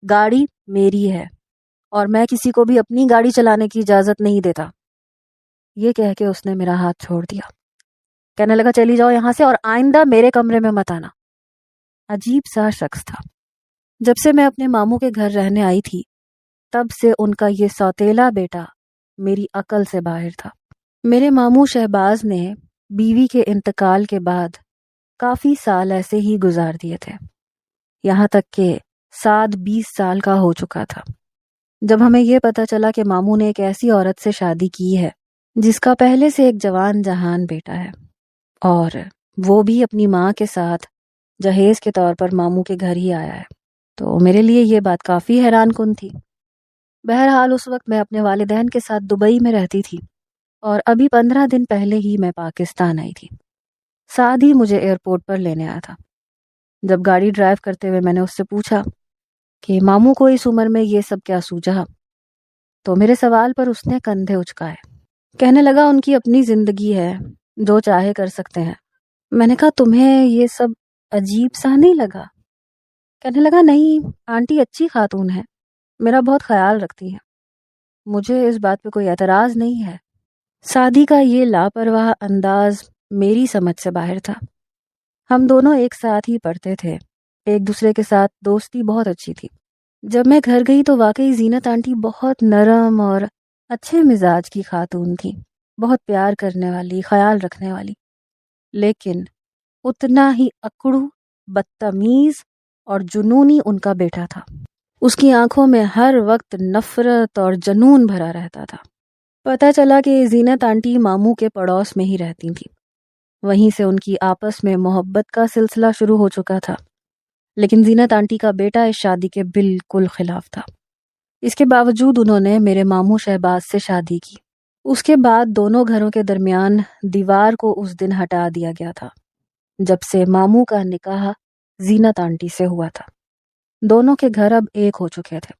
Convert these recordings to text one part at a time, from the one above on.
گاڑی میری ہے اور میں کسی کو بھی اپنی گاڑی چلانے کی اجازت نہیں دیتا۔ یہ کہہ کے اس نے میرا ہاتھ چھوڑ دیا۔ کہنے لگا چلی جاؤ یہاں سے اور آئندہ میرے کمرے میں مت آنا۔ عجیب سا شخص تھا۔ جب سے میں اپنے ماموں کے گھر رہنے آئی تھی تب سے ان کا یہ سوتیلا بیٹا میری عقل سے باہر تھا۔ میرے ماموں شہباز نے بیوی کے انتقال کے بعد کافی سال ایسے ہی گزار دیے تھے، یہاں تک کہ سعد 20 سال کا ہو چکا تھا جب ہمیں یہ پتہ چلا کہ ماموں نے ایک ایسی عورت سے شادی کی ہے جس کا پہلے سے ایک جوان جہان بیٹا ہے، اور وہ بھی اپنی ماں کے ساتھ جہیز کے طور پر ماموں کے گھر ہی آیا ہے۔ تو میرے لیے یہ بات کافی حیران کن تھی۔ بہرحال اس وقت میں اپنے والدین کے ساتھ دبئی میں رہتی تھی اور ابھی 15 دن پہلے ہی میں پاکستان آئی تھی۔ سعد ہی مجھے ایئرپورٹ پر لینے آیا تھا۔ جب گاڑی ڈرائیو کرتے ہوئے میں نے اس سے پوچھا کہ ماموں کو اس عمر میں یہ سب کیا سوجھا، تو میرے سوال پر اس نے کندھے اچکائے۔ کہنے لگا ان کی اپنی زندگی ہے، جو چاہے کر سکتے ہیں۔ میں نے کہا تمہیں یہ سب عجیب سا نہیں لگا؟ کہنے لگا نہیں، آنٹی اچھی خاتون ہے، میرا بہت خیال رکھتی ہے، مجھے اس بات پہ کوئی اعتراض نہیں ہے۔ سعدی کا یہ لاپرواہ انداز میری سمجھ سے باہر تھا۔ ہم دونوں ایک ساتھ ہی پڑھتے تھے، ایک دوسرے کے ساتھ دوستی بہت اچھی تھی۔ جب میں گھر گئی تو واقعی زینت آنٹی بہت نرم اور اچھے مزاج کی خاتون تھی، بہت پیار کرنے والی، خیال رکھنے والی، لیکن اتنا ہی اکڑو، بدتمیز اور جنونی ان کا بیٹا تھا۔ اس کی آنکھوں میں ہر وقت نفرت اور جنون بھرا رہتا تھا۔ پتہ چلا کہ زینت آنٹی ماموں کے پڑوس میں ہی رہتی تھیں، وہیں سے ان کی آپس میں محبت کا سلسلہ شروع ہو چکا تھا، لیکن زینت آنٹی کا بیٹا اس شادی کے بالکل خلاف تھا۔ اس کے باوجود انہوں نے میرے ماموں شہباز سے شادی کی۔ اس کے بعد دونوں گھروں کے درمیان دیوار کو اس دن ہٹا دیا گیا تھا جب سے ماموں کا نکاح زینت آنٹی سے ہوا تھا۔ دونوں کے گھر اب ایک ہو چکے تھے،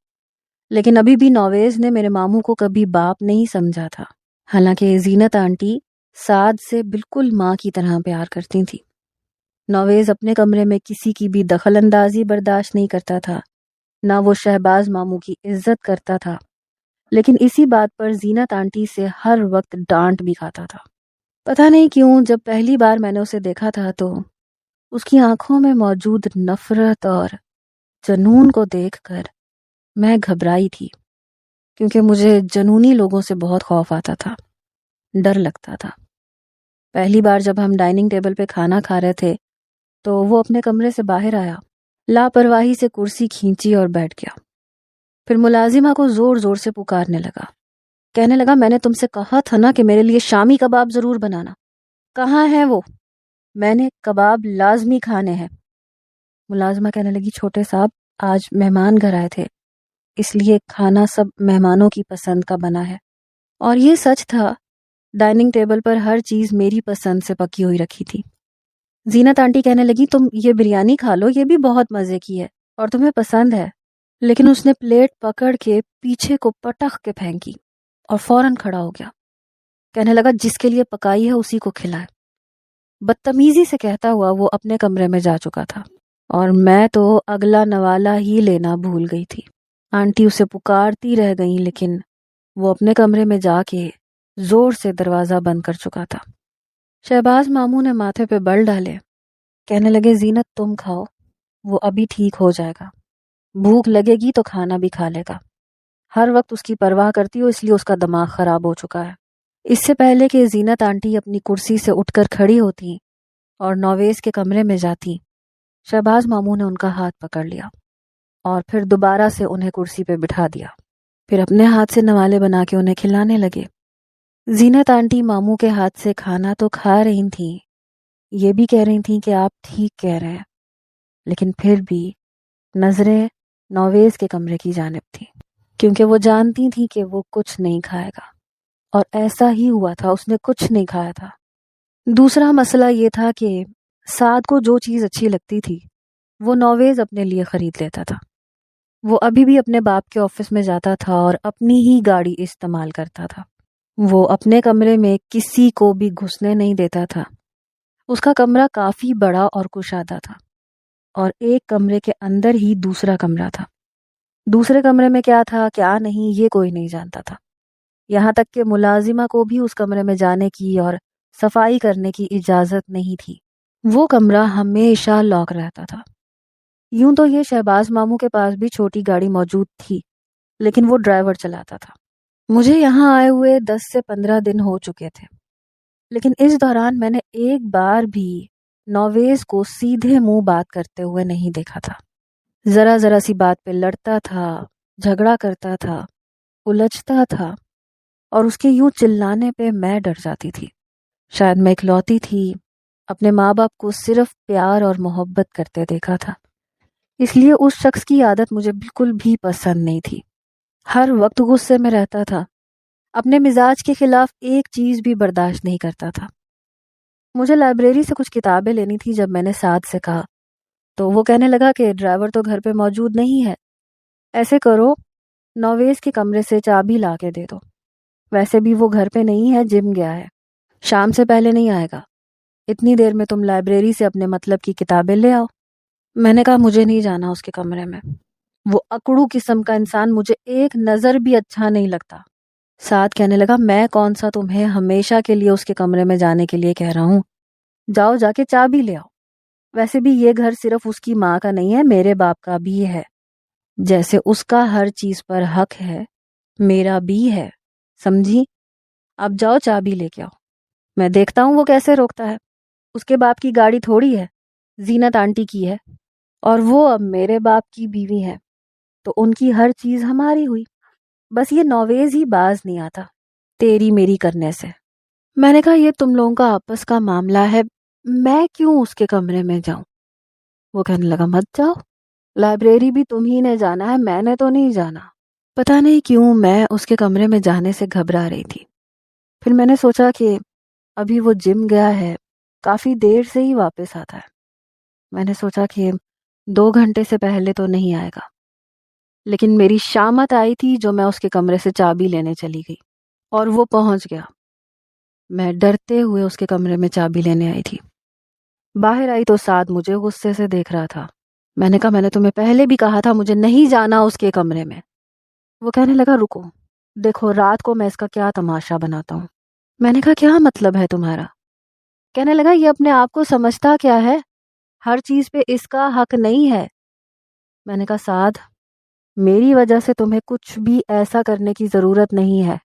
لیکن ابھی بھی نویز نے میرے ماموں کو کبھی باپ نہیں سمجھا تھا، حالانکہ زینت آنٹی سعد سے بالکل ماں کی طرح پیار کرتی تھی۔ نویز اپنے کمرے میں کسی کی بھی دخل اندازی برداشت نہیں کرتا تھا، نہ وہ شہباز ماموں کی عزت کرتا تھا، لیکن اسی بات پر زینت آنٹی سے ہر وقت ڈانٹ بھی کھاتا تھا۔ پتہ نہیں کیوں جب پہلی بار میں نے اسے دیکھا تھا تو اس کی آنکھوں میں موجود نفرت اور جنون کو دیکھ کر میں گھبرائی تھی، کیونکہ مجھے جنونی لوگوں سے بہت خوف آتا تھا، ڈر لگتا تھا۔ پہلی بار جب ہم ڈائننگ ٹیبل پہ کھانا کھا رہے تھے تو وہ اپنے کمرے سے باہر آیا، لاپرواہی سے کرسی کھینچی اور بیٹھ گیا۔ پھر ملازمہ کو زور زور سے پکارنے لگا، کہنے لگا میں نے تم سے کہا تھا نا کہ میرے لیے شامی کباب ضرور بنانا، کہاں ہے وہ؟ میں نے کباب لازمی کھانے ہیں۔ ملازمہ کہنے لگی چھوٹے صاحب آج مہمان گھر آئے تھے، اس لیے کھانا سب مہمانوں کی پسند کا بنا ہے۔ اور یہ سچ تھا، ڈائننگ ٹیبل پر ہر چیز میری پسند سے پکی ہوئی رکھی تھی۔ زینت آنٹی کہنے لگی تم یہ بریانی کھا لو، یہ بھی بہت مزے کی ہے اور تمہیں پسند ہے، لیکن اس نے پلیٹ پکڑ کے پیچھے کو پٹخ کے پھینکی اور فوراً کھڑا ہو گیا۔ کہنے لگا جس کے لیے پکائی ہے اسی کو کھلائے۔ بدتمیزی سے کہتا ہوا وہ اپنے کمرے میں جا چکا تھا اور میں تو اگلا نوالا ہی لینا بھول گئی تھی۔ آنٹی اسے پکارتی رہ گئی، لیکن وہ اپنے کمرے میں جا کے زور سے دروازہ بند کر چکا تھا۔ شہباز ماموں نے ماتھے پہ بل ڈالے، کہنے لگے زینت تم کھاؤ، وہ ابھی ٹھیک ہو جائے گا، بھوک لگے گی تو کھانا بھی کھا لے گا، ہر وقت اس کی پرواہ کرتی ہو اس لیے اس کا دماغ خراب ہو چکا ہے۔ اس سے پہلے کہ زینت آنٹی اپنی کرسی سے اٹھ کر کھڑی ہوتی اور نویز کے کمرے میں جاتی، شہباز ماموں نے ان کا ہاتھ پکڑ لیا اور پھر دوبارہ سے انہیں کرسی پہ بٹھا دیا، پھر اپنے ہاتھ سے نوالے بنا کے انہیں کھلانے لگے۔ زینت آنٹی ماموں کے ہاتھ سے کھانا تو کھا رہی تھیں، یہ بھی کہہ رہی تھیں کہ آپ ٹھیک کہہ رہے ہیں، لیکن پھر بھی نظریں نویز کے کمرے کی جانب تھیں، کیونکہ وہ جانتی تھیں کہ وہ کچھ نہیں کھائے گا، اور ایسا ہی ہوا تھا، اس نے کچھ نہیں کھایا تھا۔ دوسرا مسئلہ یہ تھا کہ سعد کو جو چیز اچھی لگتی تھی وہ نویز اپنے لیے خرید لیتا تھا۔ وہ ابھی بھی اپنے باپ کے آفس میں جاتا تھا اور اپنی ہی گاڑی استعمال کرتا تھا۔ وہ اپنے کمرے میں کسی کو بھی گھسنے نہیں دیتا تھا۔ اس کا کمرہ کافی بڑا اور کشادہ تھا، اور ایک کمرے کے اندر ہی دوسرا کمرہ تھا۔ دوسرے کمرے میں کیا تھا کیا نہیں یہ کوئی نہیں جانتا تھا، یہاں تک کہ ملازمہ کو بھی اس کمرے میں جانے کی اور صفائی کرنے کی اجازت نہیں تھی۔ وہ کمرہ ہمیشہ لاک رہتا تھا۔ یوں تو یہ شہباز ماموں کے پاس بھی چھوٹی گاڑی موجود تھی، لیکن وہ ڈرائیور چلاتا تھا۔ مجھے یہاں آئے ہوئے 10 سے 15 دن ہو چکے تھے، لیکن اس دوران میں نے ایک بار بھی نویز کو سیدھے منہ بات کرتے ہوئے نہیں دیکھا تھا۔ ذرا ذرا سی بات پہ لڑتا تھا، جھگڑا کرتا تھا، الجھتا تھا، اور اس کے یوں چلانے پہ میں ڈر جاتی تھی۔ شاید میں اکلوتی تھی اپنے ماں باپ کو صرف پیار اور محبت کرتے دیکھا تھا، اس لیے اس شخص کی عادت مجھے بالکل بھی پسند نہیں تھی۔ ہر وقت غصے میں رہتا تھا، اپنے مزاج کے خلاف ایک چیز بھی برداشت نہیں کرتا تھا۔ مجھے لائبریری سے کچھ کتابیں لینی تھی۔ جب میں نے سعد سے کہا تو وہ کہنے لگا کہ ڈرائیور تو گھر پہ موجود نہیں ہے، ایسے کرو نویز کے کمرے سے چابی لا کے دے دو، ویسے بھی وہ گھر پہ نہیں ہے، جم گیا ہے، شام سے پہلے نہیں آئے گا، اتنی دیر میں تم لائبریری سے اپنے مطلب کی کتابیں لے آؤ۔ میں نے کہا مجھے نہیں جانا اس کے کمرے میں، وہ اکڑو قسم کا انسان مجھے ایک نظر بھی اچھا نہیں لگتا۔ سعد کہنے لگا میں کون سا تمہیں ہمیشہ کے لیے اس کے کمرے میں جانے کے لیے کہہ رہا ہوں، جاؤ جا کے چابی لے آؤ، ویسے بھی یہ گھر صرف اس کی ماں کا نہیں ہے، میرے باپ کا بھی ہے، جیسے اس کا ہر چیز پر حق ہے میرا بھی ہے، سمجھی؟ اب جاؤ چابی لے کے آؤ، میں دیکھتا ہوں وہ کیسے روکتا ہے۔ اس کے باپ کی گاڑی تھوڑی ہے، زینت آنٹی کی ہے، اور وہ اب میرے باپ کی بیوی ہے، تو ان کی ہر چیز ہماری ہوئی، بس یہ نویز ہی باز نہیں آتا تیری میری کرنے سے۔ میں نے کہا یہ تم لوگوں کا آپس کا معاملہ ہے، میں کیوں اس کے کمرے میں جاؤں؟ وہ کہنے لگا مت جاؤ، لائبریری بھی تم ہی نے جانا ہے، میں نے تو نہیں جانا۔ پتہ نہیں کیوں میں اس کے کمرے میں جانے سے گھبرا رہی تھی۔ پھر میں نے سوچا کہ ابھی وہ جم گیا ہے، کافی دیر سے ہی واپس آتا ہے، میں نے سوچا کہ 2 گھنٹے سے پہلے تو نہیں آئے گا، لیکن میری شامت آئی تھی جو میں اس کے کمرے سے چابی لینے چلی گئی، اور وہ پہنچ گیا۔ میں ڈرتے ہوئے اس کے کمرے میں چابی لینے آئی تھی۔ باہر آئی تو سعد مجھے غصے سے دیکھ رہا تھا۔ میں نے کہا میں نے تمہیں پہلے بھی کہا تھا مجھے نہیں جانا اس کے کمرے میں۔ وہ کہنے لگا رکو، دیکھو رات کو میں اس کا کیا تماشا بناتا ہوں۔ میں نے کہا کیا مطلب ہے تمہارا؟ کہنے لگا یہ اپنے آپ کو سمجھتا کیا ہے، ہر چیز پہ اس کا حق نہیں ہے۔ میں نے کہا سعد میری وجہ سے تمہیں کچھ بھی ایسا کرنے کی ضرورت نہیں ہے۔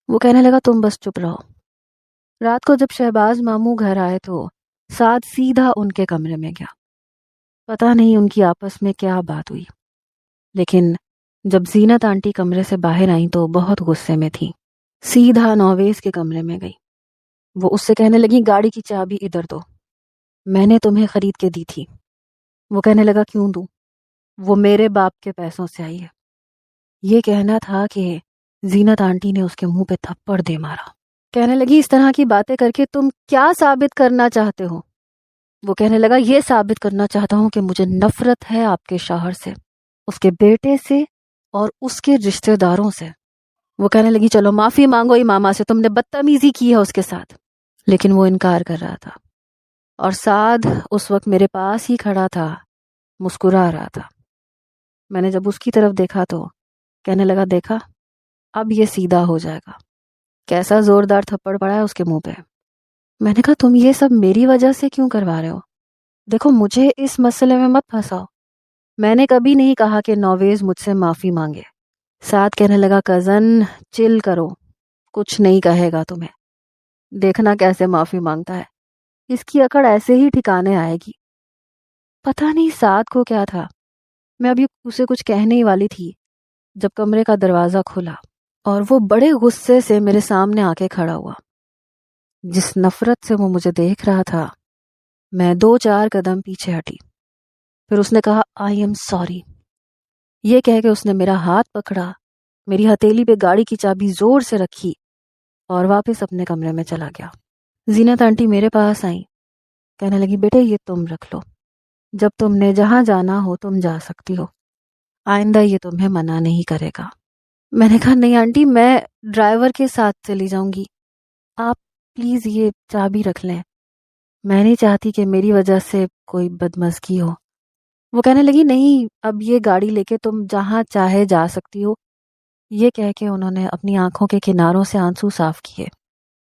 وہ کہنے لگا تم بس چپ رہو۔ رات کو جب شہباز ماموں گھر آئے تو سعد سیدھا ان کے کمرے میں گیا۔ پتہ نہیں ان کی آپس میں کیا بات ہوئی، لیکن جب زینت آنٹی کمرے سے باہر آئیں تو بہت غصے میں تھی، سیدھا نویز کے کمرے میں گئی۔ وہ اس سے کہنے لگی گاڑی کی چابی ادھر دو، میں نے تمہیں خرید کے دی تھی۔ وہ کہنے لگا کیوں دوں، وہ میرے باپ کے پیسوں سے آئی ہے۔ یہ کہنا تھا کہ زینت آنٹی نے اس کے منہ پہ تھپڑ دے مارا۔ کہنے لگی اس طرح کی باتیں کر کے تم کیا ثابت کرنا چاہتے ہو؟ وہ کہنے لگا یہ ثابت کرنا چاہتا ہوں کہ مجھے نفرت ہے آپ کے شوہر سے، اس کے بیٹے سے اور اس کے رشتہ داروں سے۔ وہ کہنے لگی چلو معافی مانگو امامہ سے، تم نے بدتمیزی کی ہے اس کے ساتھ۔ لیکن وہ انکار کر رہا تھا، اور سعد اس وقت میرے پاس ہی کھڑا تھا، مسکرا رہا تھا۔ میں نے جب اس کی طرف دیکھا تو کہنے لگا دیکھا اب یہ سیدھا ہو جائے گا، کیسا زوردار تھپڑ پڑا ہے اس کے منہ پہ۔ میں نے کہا تم یہ سب میری وجہ سے کیوں کروا رہے ہو؟ دیکھو مجھے اس مسئلے میں مت پھنساؤ، میں نے کبھی نہیں کہا کہ نویز مجھ سے معافی مانگے۔ سعد کہنے لگا کزن چل کرو، کچھ نہیں کہے گا تمہیں، دیکھنا کیسے معافی مانگتا ہے، اس کی اکڑ ایسے ہی ٹھکانے آئے گی۔ پتہ نہیں سعد کو کیا تھا، میں ابھی اسے کچھ کہنے ہی والی تھی جب کمرے کا دروازہ کھلا اور وہ بڑے غصے سے میرے سامنے آ کے کھڑا ہوا۔ جس نفرت سے وہ مجھے دیکھ رہا تھا میں 2-4 قدم پیچھے ہٹی۔ پھر اس نے کہا آئی ایم سوری۔ یہ کہہ کے اس نے میرا ہاتھ پکڑا، میری ہتھیلی پہ گاڑی کی چابی زور سے رکھی اور واپس اپنے کمرے میں چلا گیا۔ زینت آنٹی میرے پاس آئیں، کہنے لگی بیٹے یہ تم رکھ لو، جب تم نے جہاں جانا ہو تم جا سکتی ہو، آئندہ یہ تمہیں منع نہیں کرے گا۔ میں نے کہا نہیں آنٹی میں ڈرائیور کے ساتھ چلی جاؤں گی، آپ پلیز یہ چابی رکھ لیں، میں نہیں چاہتی کہ میری وجہ سے کوئی بدمزگی ہو۔ وہ کہنے لگی نہیں، اب یہ گاڑی لے کے تم جہاں چاہے جا سکتی ہو۔ یہ کہہ کے انہوں نے اپنی آنکھوں کے کناروں سے آنسو صاف کیے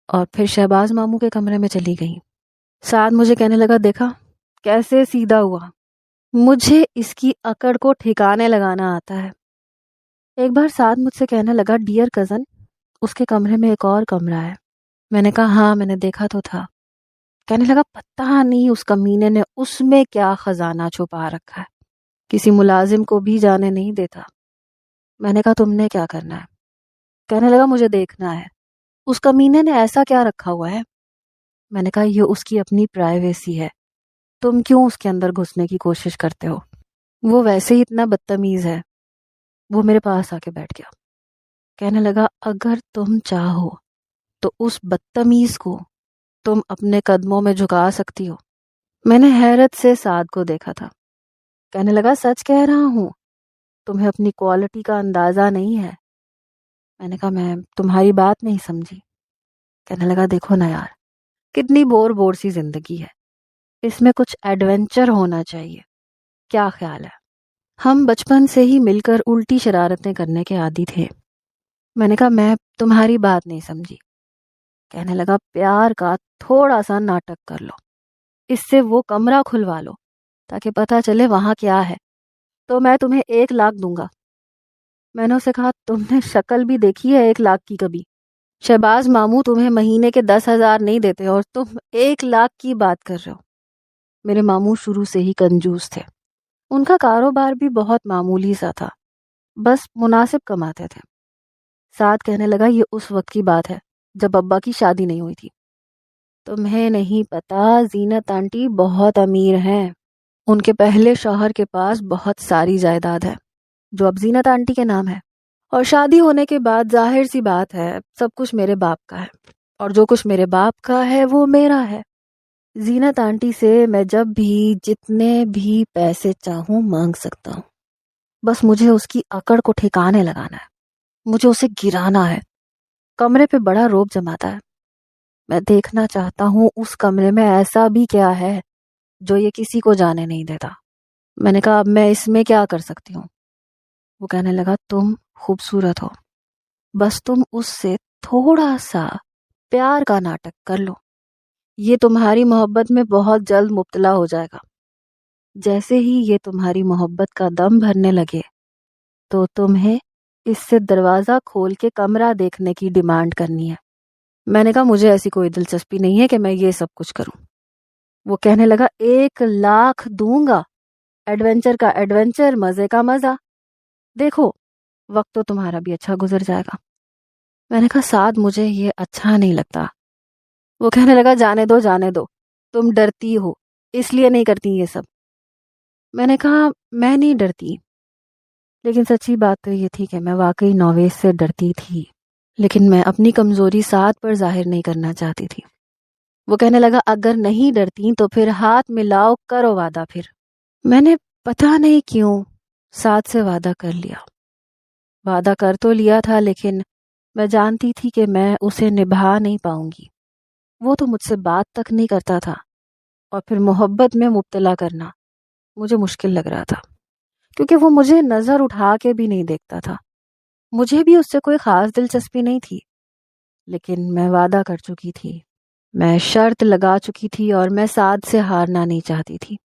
اور پھر شہباز ماموں کے کمرے میں چلی گئیں۔ سعد مجھے کہنے لگا دیکھا کیسے سیدھا ہوا، مجھے اس کی اکڑ کو ٹھکانے لگانا آتا ہے۔ ایک بار سعد مجھ سے کہنے لگا ڈیئر کزن، اس کے کمرے میں ایک اور کمرہ ہے۔ میں نے کہا ہاں میں نے دیکھا تو تھا۔ کہنے لگا پتہ نہیں اس کمینے نے اس میں کیا خزانہ چھپا رکھا ہے، کسی ملازم کو بھی جانے نہیں دیتا۔ میں نے کہا تم نے کیا کرنا ہے؟ کہنے لگا مجھے دیکھنا ہے، اس کمینے نے ایسا کیا رکھا ہوا ہے۔ میں نے کہا یہ اس کی اپنی پرائیویسی ہے، تم کیوں اس کے اندر گھسنے کی کوشش کرتے ہو؟ وہ ویسے ہی اتنا بدتمیز ہے۔ وہ میرے پاس آ کے بیٹھ گیا، کہنے لگا اگر تم چاہو تو اس بدتمیز کو تم اپنے قدموں میں جھکا سکتی ہو۔ میں نے حیرت سے سعد کو دیکھا تھا۔ کہنے لگا سچ کہہ رہا ہوں، تمہیں اپنی کوالٹی کا اندازہ نہیں ہے۔ میں نے کہا میں تمہاری بات نہیں سمجھی۔ کہنے لگا دیکھو نا یار، کتنی بور بور سی زندگی ہے، اس میں کچھ ایڈونچر ہونا چاہیے، کیا خیال ہے؟ ہم بچپن سے ہی مل کر الٹی شرارتیں کرنے کے عادی تھے۔ میں نے کہا میں تمہاری بات نہیں سمجھی۔ کہنے لگا پیار کا تھوڑا سا ناٹک کر لو، اس سے وہ کمرہ کھلوا لو تاکہ پتہ چلے وہاں کیا ہے، تو میں تمہیں 1,00,000 دوں گا۔ میں نے اسے کہا تم نے شکل بھی دیکھی ہے 1,00,000 کی کبھی؟ شہباز ماموں تمہیں مہینے کے 10,000 نہیں دیتے اور تم 1,00,000 کی بات کر رہے ہو۔ میرے ماموں شروع سے ہی کنجوس تھے، ان کا کاروبار بھی بہت معمولی سا تھا، بس مناسب کماتے تھے۔ سعد کہنے لگا یہ اس وقت کی بات ہے جب ابا کی شادی نہیں ہوئی تھی۔ تمہیں نہیں پتا زینت آنٹی بہت امیر ہیں، ان کے پہلے شوہر کے پاس بہت ساری جائیداد ہے جو اب زینت آنٹی کے نام ہے، اور شادی ہونے کے بعد ظاہر سی بات ہے سب کچھ میرے باپ کا ہے، اور جو کچھ میرے باپ کا ہے وہ میرا ہے۔ زینت آنٹی سے میں جب بھی جتنے بھی پیسے چاہوں مانگ سکتا ہوں، بس مجھے اس کی اکڑ کو ٹھکانے لگانا ہے، مجھے اسے گرانا ہے۔ کمرے پہ بڑا روب جماتا ہے، میں دیکھنا چاہتا ہوں اس کمرے میں ایسا بھی کیا ہے جو یہ کسی کو جانے نہیں دیتا۔ میں نے کہا اب میں اس میں کیا کر سکتی ہوں؟ وہ کہنے لگا تم خوبصورت ہو، بس تم اس سے تھوڑا سا پیار کا ناٹک کر لو، یہ تمہاری محبت میں بہت جلد مبتلا ہو جائے گا۔ جیسے ہی یہ تمہاری محبت کا دم بھرنے لگے تو تمہیں اس سے دروازہ کھول کے کمرہ دیکھنے کی ڈیمانڈ کرنی ہے۔ میں نے کہا مجھے ایسی کوئی دلچسپی نہیں ہے کہ میں یہ سب کچھ کروں۔ وہ کہنے لگا 1,00,000 دوں گا، ایڈونچر کا ایڈونچر، مزے کا مزہ، دیکھو وقت تو تمہارا بھی اچھا گزر جائے گا۔ میں نے کہا سعد مجھے یہ اچھا نہیں لگتا۔ وہ کہنے لگا جانے دو جانے دو، تم ڈرتی ہو اس لیے نہیں کرتی یہ سب۔ میں نے کہا میں نہیں ڈرتی، لیکن سچی بات تو یہ تھی کہ میں واقعی نویس سے ڈرتی تھی، لیکن میں اپنی کمزوری سعد پر ظاہر نہیں کرنا چاہتی تھی۔ وہ کہنے لگا اگر نہیں ڈرتی تو پھر ہاتھ ملاؤ، کرو وعدہ۔ پھر میں نے پتہ نہیں کیوں سعد سے وعدہ کر لیا۔ وعدہ کر تو لیا تھا لیکن میں جانتی تھی کہ میں اسے نبھا نہیں پاؤں گی۔ وہ تو مجھ سے بات تک نہیں کرتا تھا، اور پھر محبت میں مبتلا کرنا مجھے مشکل لگ رہا تھا، کیونکہ وہ مجھے نظر اٹھا کے بھی نہیں دیکھتا تھا۔ مجھے بھی اس سے کوئی خاص دلچسپی نہیں تھی، لیکن میں وعدہ کر چکی تھی، میں شرط لگا چکی تھی، اور میں سعد سے ہارنا نہیں چاہتی تھی۔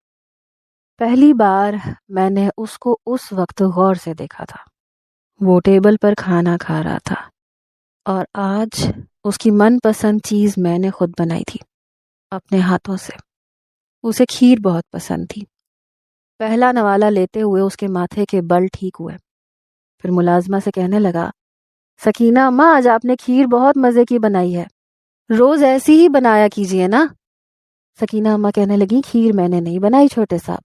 پہلی بار میں نے اس کو اس وقت غور سے دیکھا تھا، وہ ٹیبل پر کھانا کھا رہا تھا، اور آج اس کی من پسند چیز میں نے خود بنائی تھی اپنے ہاتھوں سے۔ اسے کھیر بہت پسند تھی۔ پہلا نوالا لیتے ہوئے اس کے ماتھے کے بل ٹھیک ہوئے، پھر ملازمہ سے کہنے لگا سکینہ اماں آج آپ نے کھیر بہت مزے کی بنائی ہے، روز ایسی ہی بنایا کیجئے نا۔ سکینہ اماں کہنے لگی کھیر میں نے نہیں بنائی چھوٹے صاحب،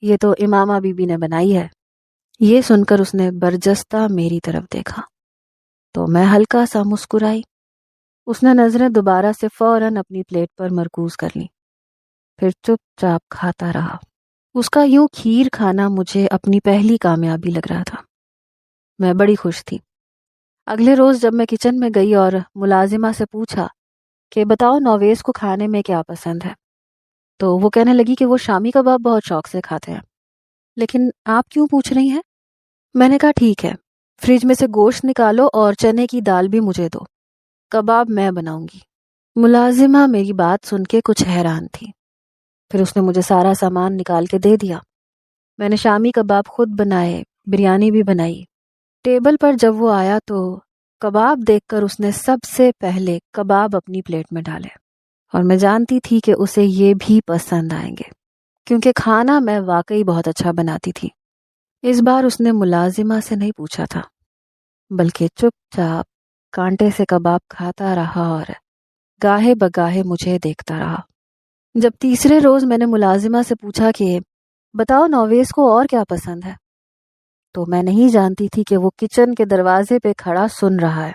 یہ تو امامہ بی بی نے بنائی ہے۔ یہ سن کر اس نے برجستہ میری طرف دیکھا تو میں ہلکا سا مسکرائی۔ اس نے نظریں دوبارہ سے فوراً اپنی پلیٹ پر مرکوز کر لیں، پھر چپ چاپ کھاتا رہا۔ اس کا یوں کھیر کھانا مجھے اپنی پہلی کامیابی لگ رہا تھا۔ میں بڑی خوش تھی۔ اگلے روز جب میں کچن میں گئی اور ملازمہ سے پوچھا کہ بتاؤ نویس کو کھانے میں کیا پسند ہے، تو وہ کہنے لگی کہ وہ شامی کباب بہت شوق سے کھاتے ہیں، لیکن آپ کیوں پوچھ رہی ہیں؟ میں نے کہا ٹھیک ہے، فریج میں سے گوشت نکالو اور چنے کی دال بھی مجھے دو، کباب میں بناؤں گی۔ ملازمہ میری بات سن کے کچھ حیران تھی، پھر اس نے مجھے سارا سامان نکال کے دے دیا۔ میں نے شامی کباب خود بنائے، بریانی بھی بنائی۔ ٹیبل پر جب وہ آیا تو کباب دیکھ کر اس نے سب سے پہلے کباب اپنی پلیٹ میں ڈالے، اور میں جانتی تھی کہ اسے یہ بھی پسند آئیں گے کیونکہ کھانا میں واقعی بہت اچھا بناتی تھی۔ اس بار اس نے ملازمہ سے نہیں پوچھا تھا، بلکہ چپ چاپ کانٹے سے کباب کھاتا رہا اور گاہے بگاہے مجھے دیکھتا رہا۔ جب تیسرے روز میں نے ملازمہ سے پوچھا کہ بتاؤ نویز کو اور کیا پسند ہے، تو میں نہیں جانتی تھی کہ وہ کچن کے دروازے پہ کھڑا سن رہا ہے۔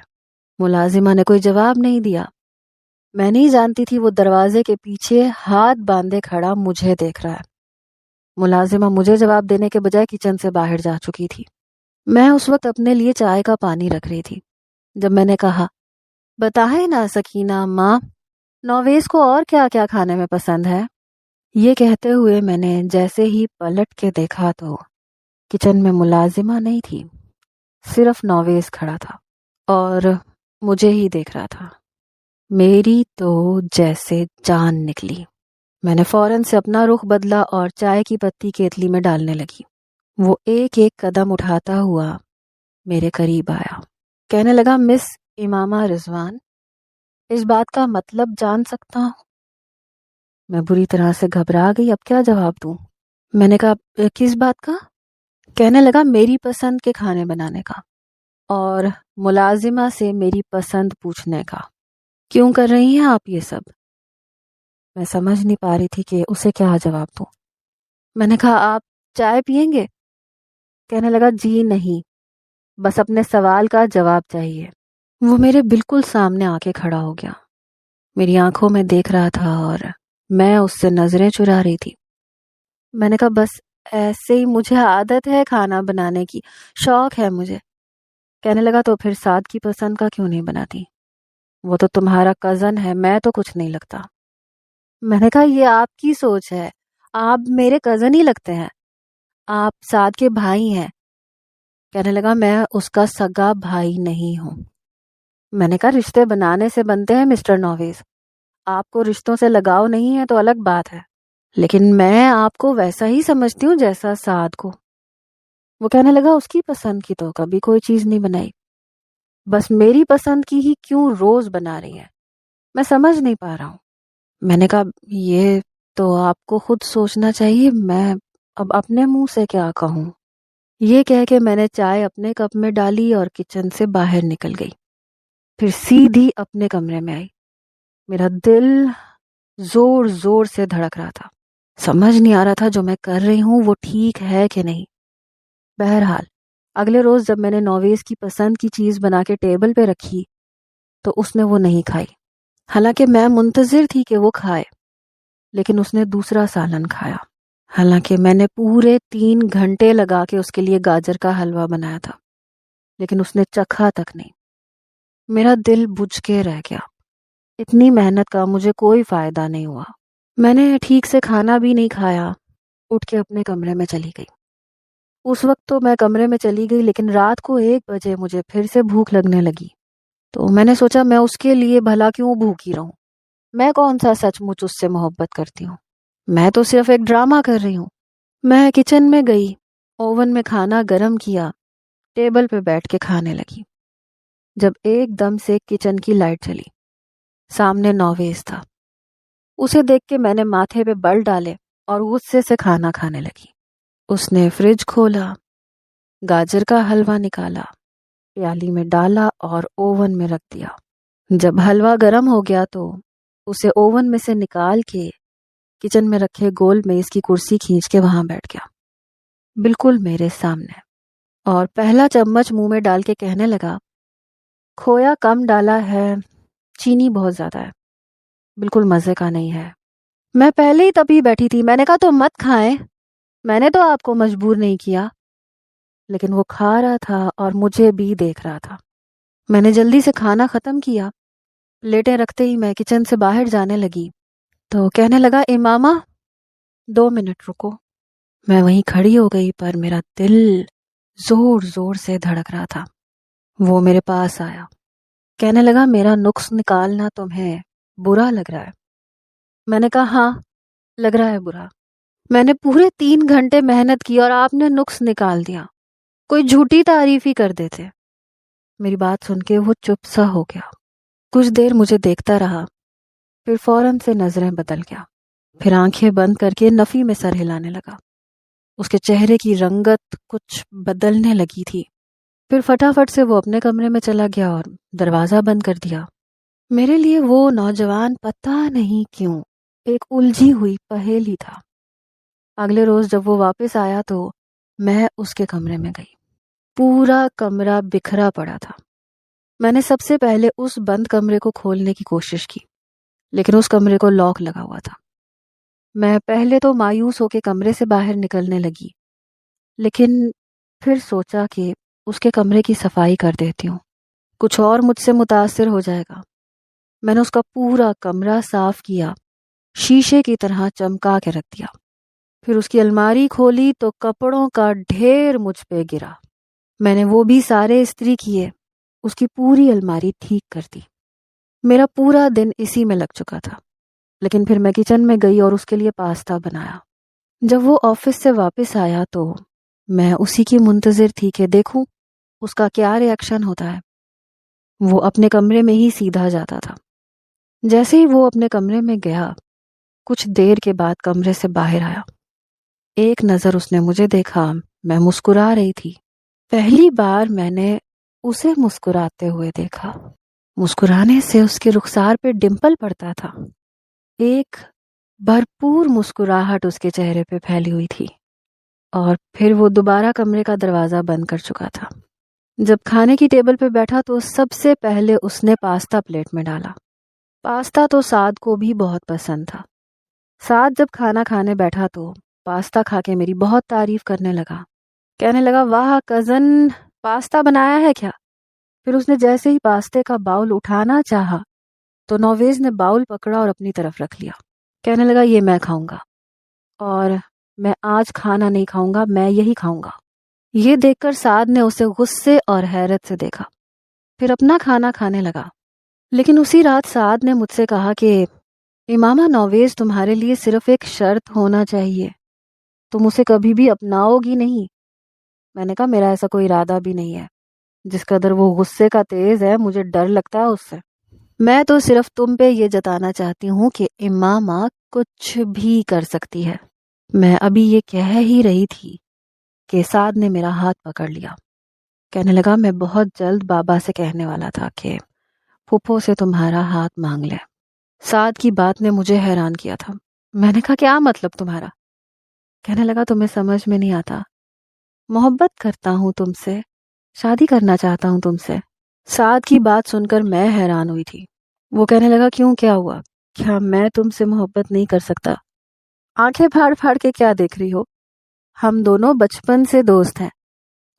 ملازمہ نے کوئی جواب نہیں دیا۔ میں نہیں جانتی تھی وہ دروازے کے پیچھے ہاتھ باندھے کھڑا مجھے دیکھ رہا ہے۔ ملازمہ مجھے جواب دینے کے بجائے کچن سے باہر جا چکی تھی۔ میں اس وقت اپنے لیے چائے کا پانی رکھ رہی تھی جب میں نے کہا، بتائیں نا سکینہ اماں، نویز کو اور کیا کیا کھانے میں پسند ہے؟ یہ کہتے ہوئے میں نے جیسے ہی پلٹ کے دیکھا تو کچن میں ملازمہ نہیں تھی، صرف نویز کھڑا تھا اور مجھے ہی دیکھ رہا تھا۔ میری تو جیسے جان نکلی۔ میں نے فوراً سے اپنا رخ بدلا اور چائے کی پتی کیتلی میں ڈالنے لگی۔ وہ ایک ایک قدم اٹھاتا ہوا میرے قریب آیا، کہنے لگا، مس امامہ رضوان، اس بات کا مطلب جان سکتا ہوں؟ میں بری طرح سے گھبرا گئی، اب کیا جواب دوں؟ میں نے کہا، کس بات کا؟ کہنے لگا، میری پسند کے کھانے بنانے کا اور ملازمہ سے میری پسند پوچھنے کا۔ کیوں کر رہی ہیں آپ یہ سب؟ میں سمجھ نہیں پا رہی تھی کہ اسے کیا جواب دوں۔ میں نے کہا، آپ چائے پیئیں گے؟ کہنے لگا، جی نہیں، بس اپنے سوال کا جواب چاہیے۔ وہ میرے بالکل سامنے آ کے کھڑا ہو گیا، میری آنکھوں میں دیکھ رہا تھا اور میں اس سے نظریں چرا رہی تھی۔ میں نے کہا، بس ایسے ہی مجھے عادت ہے کھانا بنانے کی، شوق ہے مجھے۔ کہنے لگا، تو پھر سعد کی پسند کا کیوں نہیں بناتی؟ وہ تو تمہارا کزن ہے، میں تو کچھ نہیں لگتا۔ میں نے کہا، یہ آپ کی سوچ ہے، آپ میرے کزن ہی لگتے ہیں، آپ سعد کے بھائی ہیں۔ کہنے لگا، میں اس کا سگا بھائی نہیں ہوں۔ میں نے کہا، رشتے بنانے سے بنتے ہیں مسٹر نویز، آپ کو رشتوں سے لگاؤ نہیں ہے تو الگ بات ہے، لیکن میں آپ کو ویسا ہی سمجھتی ہوں جیسا سعد کو۔ وہ کہنے لگا، اس کی پسند کی تو کبھی کوئی چیز نہیں بنائی، بس میری پسند کی ہی کیوں روز بنا رہی ہے، میں سمجھ نہیں پا رہا ہوں۔ میں نے کہا، یہ تو آپ کو خود سوچنا چاہیے، میں اب اپنے منہ سے کیا کہوں؟ یہ کہہ کے میں نے چائے اپنے کپ میں ڈالی اور کچن سے باہر نکل گئی، پھر سیدھی اپنے کمرے میں آئی۔ میرا دل زور زور سے دھڑک رہا تھا، سمجھ نہیں آ رہا تھا جو میں کر رہی ہوں وہ ٹھیک ہے کہ نہیں۔ بہرحال اگلے روز جب میں نے نویز کی پسند کی چیز بنا کے ٹیبل پہ رکھی تو اس نے وہ نہیں کھائی، حالانکہ میں منتظر تھی کہ وہ کھائے، لیکن اس نے دوسرا سالن کھایا، حالانکہ میں نے پورے 3 گھنٹے لگا کے اس کے لیے گاجر کا حلوہ بنایا تھا، لیکن اس نے چکھا تک نہیں۔ میرا دل بجھ کے رہ گیا، اتنی محنت کا مجھے کوئی فائدہ نہیں ہوا۔ میں نے ٹھیک سے کھانا بھی نہیں کھایا، اٹھ کے اپنے کمرے میں چلی گئی۔ اس وقت تو میں کمرے میں چلی گئی، لیکن رات کو 1 بجے مجھے پھر سے بھوک لگنے لگی، تو میں نے سوچا میں اس کے لیے بھلا کیوں بھوکی رہوں، میں کون سا سچ مچ اس سے محبت کرتی ہوں، میں تو صرف ایک ڈرامہ کر رہی ہوں۔ میں کچن میں گئی، اوون میں کھانا گرم کیا، ٹیبل پہ بیٹھ کے کھانے لگی، جب ایک دم سے کچن کی لائٹ چلی، سامنے نویز تھا۔ اسے دیکھ کے میں نے ماتھے پہ بل ڈالے اور غصے سے کھانا کھانے لگی۔ اس نے فریج کھولا، گاجر کا حلوہ نکالا، پیالی میں ڈالا اور اوون میں رکھ دیا۔ جب حلوہ گرم ہو گیا تو اسے اوون میں سے نکال کے کچن میں رکھے گول میز کی کرسی کھینچ کے وہاں بیٹھ گیا، بالکل میرے سامنے، اور پہلا چمچ منہ میں ڈال کے کہنے لگا، کھویا کم ڈالا ہے، چینی بہت زیادہ ہے، بالکل مزے کا نہیں ہے۔ میں پہلے ہی تبھی بیٹھی تھی، میں نے کہا تو مت کھائیں، میں نے تو آپ کو مجبور نہیں کیا، لیکن وہ کھا رہا تھا اور مجھے بھی دیکھ رہا تھا۔ میں نے جلدی سے کھانا ختم کیا، پلیٹیں رکھتے ہی میں کچن سے باہر جانے لگی تو کہنے لگا، امامہ 2 منٹ رکو۔ میں وہیں کھڑی ہو گئی، پر میرا دل زور زور سے دھڑک رہا تھا۔ وہ میرے پاس آیا، کہنے لگا میرا نقص نکالنا تمہیں برا لگ رہا ہے؟ میں نے کہا ہاں لگ رہا ہے برا، میں نے پورے 3 گھنٹے محنت کی اور آپ نے نقص نکال دیا، کوئی جھوٹی تعریف ہی کر دیتے۔ میری بات سن کے وہ چپ سا ہو گیا، کچھ دیر مجھے دیکھتا رہا، پھر فوراً سے نظریں بدل گیا، پھر آنکھیں بند کر کے نفی میں سر ہلانے لگا۔ اس کے چہرے کی رنگت کچھ بدلنے لگی تھی۔ پھر فٹافٹ سے وہ اپنے کمرے میں چلا گیا اور دروازہ بند کر دیا۔ میرے لیے وہ نوجوان پتہ نہیں کیوں ایک الجھی ہوئی پہیلی تھا۔ اگلے روز جب وہ واپس آیا تو میں اس کے کمرے میں گئی۔ پورا کمرہ بکھرا پڑا تھا۔ میں نے سب سے پہلے اس بند کمرے کو کھولنے کی کوشش کی، لیکن اس کمرے کو لاک لگا ہوا تھا۔ میں پہلے تو مایوس ہو کے کمرے سے باہر نکلنے لگی، لیکن پھر سوچا کہ اس کے کمرے کی صفائی کر دیتی ہوں، کچھ اور مجھ سے متاثر ہو جائے گا۔ میں نے اس کا پورا کمرہ صاف کیا، شیشے کی طرح چمکا کے رکھ دیا۔ پھر اس کی الماری کھولی تو کپڑوں کا ڈھیر مجھ پہ گرا۔ میں نے وہ بھی سارے استری کیے، اس کی پوری الماری ٹھیک کر دی۔ میرا پورا دن اسی میں لگ چکا تھا، لیکن پھر میں کچن میں گئی اور اس کے لیے پاستا بنایا۔ جب وہ آفس سے واپس آیا تو میں اسی کی منتظر تھی کہ دیکھوں اس کا کیا ری ایکشن ہوتا ہے۔ وہ اپنے کمرے میں ہی سیدھا جاتا تھا۔ جیسے ہی وہ اپنے کمرے میں گیا، کچھ دیر کے بعد کمرے سے باہر آیا۔ ایک نظر اس نے مجھے دیکھا، میں مسکرا رہی تھی۔ پہلی بار میں نے اسے مسکراتے ہوئے دیکھا۔ مسکرانے سے اس کے رخسار پہ ڈمپل پڑتا تھا، ایک بھرپور مسکراہٹ اس کے چہرے پہ پھیلی ہوئی تھی، اور پھر وہ دوبارہ کمرے کا دروازہ بند کر چکا تھا۔ جب کھانے کی ٹیبل پہ بیٹھا تو سب سے پہلے اس نے پاستا پلیٹ میں ڈالا۔ پاستا تو سعد کو بھی بہت پسند تھا۔ سعد جب کھانا کھانے بیٹھا تو پاستا کھا کے میری بہت تعریف کرنے لگا، کہنے لگا واہ کزن پاستا بنایا ہے کیا؟ پھر اس نے جیسے ہی پاستے کا باؤل اٹھانا چاہا تو نویز نے باؤل پکڑا اور اپنی طرف رکھ لیا، کہنے لگا یہ میں کھاؤں گا، اور میں آج کھانا نہیں کھاؤں گا، میں یہی کھاؤں گا۔ یہ دیکھ کر سعد نے اسے غصے اور حیرت سے دیکھا، پھر اپنا کھانا کھانے لگا۔ لیکن اسی رات سعد نے مجھ سے کہا کہ امامہ نویز تمہارے لیے صرف ایک شرط ہونا چاہیے، تم اسے کبھی بھی اپناؤ گی نہیں۔ میں نے کہا میرا ایسا کوئی ارادہ بھی نہیں ہے، جس قدر وہ غصے کا تیز ہے مجھے ڈر لگتا ہے اس سے۔ میں تو صرف تم پہ یہ جتانا چاہتی ہوں کہ امامہ کچھ بھی کر سکتی ہے۔ میں ابھی یہ کہہ ہی رہی تھی کہ سعد نے میرا ہاتھ پکڑ لیا، کہنے لگا میں بہت جلد بابا سے کہنے والا تھا کہ پھپھو سے تمہارا ہاتھ مانگ لے۔ سعد کی بات نے مجھے حیران کیا تھا۔ میں نے کہا کیا مطلب تمہارا؟ کہنے لگا تمہیں سمجھ میں نہیں آتا، محبت کرتا ہوں تم سے، شادی کرنا چاہتا ہوں تم سے۔ سعد کی بات سن کر میں حیران ہوئی تھی۔ وہ کہنے لگا کیوں، کیا ہوا؟ کیا میں تم سے محبت نہیں کر سکتا؟ آنکھیں پھاڑ پھاڑ کے کیا دیکھ رہی ہو؟ ہم دونوں بچپن سے دوست ہیں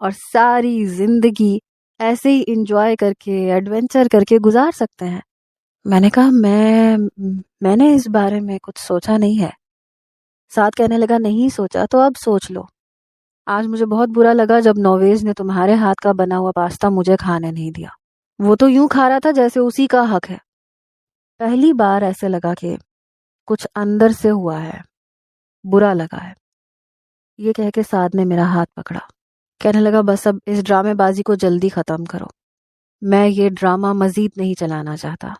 اور ساری زندگی ایسے ہی انجوائے کر کے ایڈونچر کر کے گزار سکتے ہیں۔ میں نے کہا میں نے اس بارے میں کچھ سوچا نہیں ہے۔ سعد کہنے لگا نہیں سوچا تو اب سوچ لو۔ آج مجھے بہت برا لگا جب نویز نے تمہارے ہاتھ کا بنا ہوا پاستا مجھے کھانے نہیں دیا۔ وہ تو یوں کھا رہا تھا جیسے اسی کا حق ہے۔ پہلی بار ایسے لگا کہ کچھ اندر سے ہوا ہے، برا لگا ہے۔ یہ کہہ کے سعد نے میرا ہاتھ پکڑا، کہنے لگا بس اب اس ڈرامے بازی کو جلدی ختم کرو، میں یہ ڈرامہ مزید نہیں چلانا چاہتا۔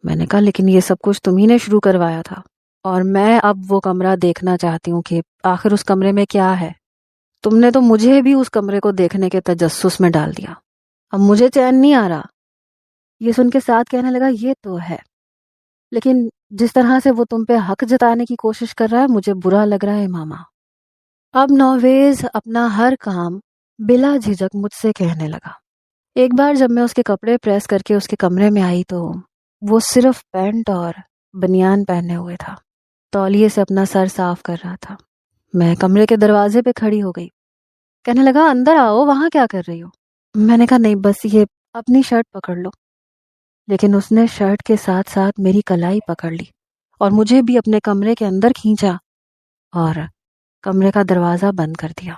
میں نے کہا لیکن یہ سب کچھ تم ہی نے شروع کروایا تھا، اور میں اب وہ کمرہ دیکھنا چاہتی ہوں کہ آخر اس کمرے میں کیا ہے۔ تم نے تو مجھے بھی اس کمرے کو دیکھنے کے تجسس میں ڈال دیا، اب مجھے چین نہیں آ رہا۔ یہ سن کے سعد کہنے لگا یہ تو ہے، لیکن جس طرح سے وہ تم پہ حق جتانے کی کوشش کر رہا ہے مجھے برا لگ رہا ہے ماما۔ اب نویز اپنا ہر کام بلا جھجک مجھ سے کہنے لگا۔ ایک بار جب میں اس کے کپڑے پریس کر کے اس کے کمرے میں آئی تو وہ صرف پینٹ اور بنیان پہنے ہوئے تھا، تولیے سے اپنا سر صاف کر رہا تھا۔ میں کمرے کے دروازے پہ کھڑی ہو گئی، کہنے لگا اندر آؤ، وہاں کیا کر رہی ہو؟ میں نے کہا نہیں بس یہ اپنی شرٹ پکڑ لو۔ لیکن اس نے شرٹ کے ساتھ ساتھ میری کلائی پکڑ لی اور مجھے بھی اپنے کمرے کے اندر کھینچا، اور کمرے کا دروازہ بند کر دیا۔